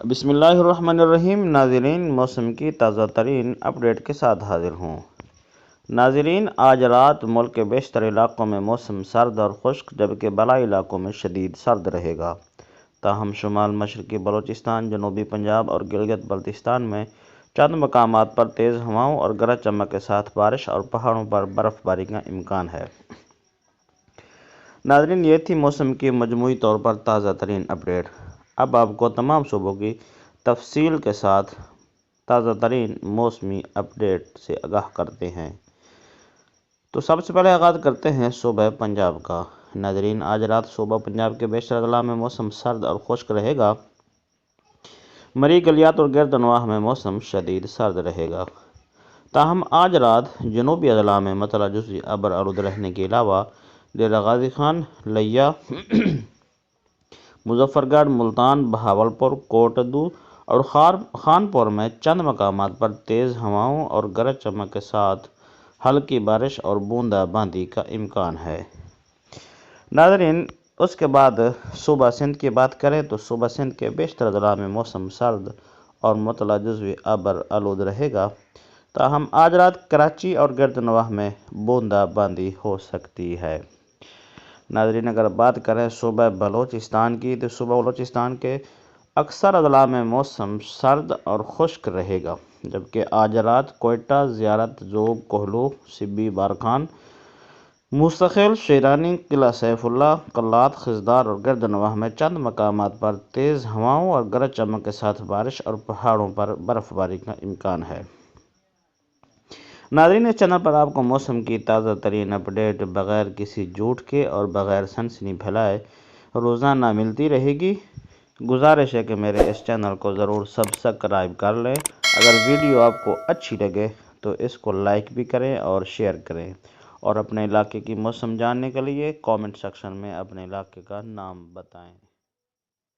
بسم اللہ الرحمن الرحیم۔ ناظرین، موسم کی تازہ ترین اپڈیٹ کے ساتھ حاضر ہوں۔ ناظرین، آج رات ملک کے بیشتر علاقوں میں موسم سرد اور خشک جبکہ بالائی علاقوں میں شدید سرد رہے گا، تاہم شمال مشرقی بلوچستان، جنوبی پنجاب اور گلگت بلتستان میں چند مقامات پر تیز ہواؤں اور گرج چمک کے ساتھ بارش اور پہاڑوں پر برف باری کا امکان ہے۔ ناظرین، یہ تھی موسم کی مجموعی طور پر تازہ ترین اپڈیٹ۔ اب آپ کو تمام صوبوں کی تفصیل کے ساتھ تازہ ترین موسمی اپڈیٹ سے آگاہ کرتے ہیں۔ تو سب سے پہلے آغاز کرتے ہیں صوبہ پنجاب کا۔ ناظرین، آج رات صوبہ پنجاب کے بیشتر اضلاع میں موسم سرد اور خشک رہے گا۔ مری، گلیات اور گردنواہ میں موسم شدید سرد رہے گا، تاہم آج رات جنوبی اضلاع میں مطلع جزوی ابر آلود رہنے کے علاوہ ڈیرہ غازی خان، لیا، مظفر گڑھ، ملتان، بہاولپور، کوٹ ادو اور خانپور میں چند مقامات پر تیز ہوائوں اور گرج چمک کے ساتھ ہلکی بارش اور بوندا باندی کا امکان ہے۔ ناظرین، اس کے بعد صوبہ سندھ کی بات کریں تو صوبہ سندھ کے بیشتر اضلاع میں موسم سرد اور مطلع جزوی ابر آلود رہے گا، تاہم آج رات کراچی اور گردنواہ میں بوندا باندی ہو سکتی ہے۔ ناظرین، اگر بات کریں صوبہ بلوچستان کی تو صوبہ بلوچستان کے اکثر اضلاع میں موسم سرد اور خشک رہے گا، جبکہ آج رات کوئٹہ، زیارت، ذوب، کوہلو، سبی، بارکھان، مستقل، شیرانی، قلعہ سیف اللہ، قلات، خضدار اور گردنواہ میں چند مقامات پر تیز ہواؤں اور گرج چمک کے ساتھ بارش اور پہاڑوں پر برف باری کا امکان ہے۔ ناظرین، اس چینل پر آپ کو موسم کی تازہ ترین اپڈیٹ بغیر کسی جھوٹ کے اور بغیر سنسنی پھیلائے روزانہ ملتی رہے گی۔ گزارش ہے کہ میرے اس چینل کو ضرور سبسکرائب کر لیں۔ اگر ویڈیو آپ کو اچھی لگے تو اس کو لائک بھی کریں اور شیئر کریں، اور اپنے علاقے کی موسم جاننے کے لیے کامنٹ سیکشن میں اپنے علاقے کا نام بتائیں۔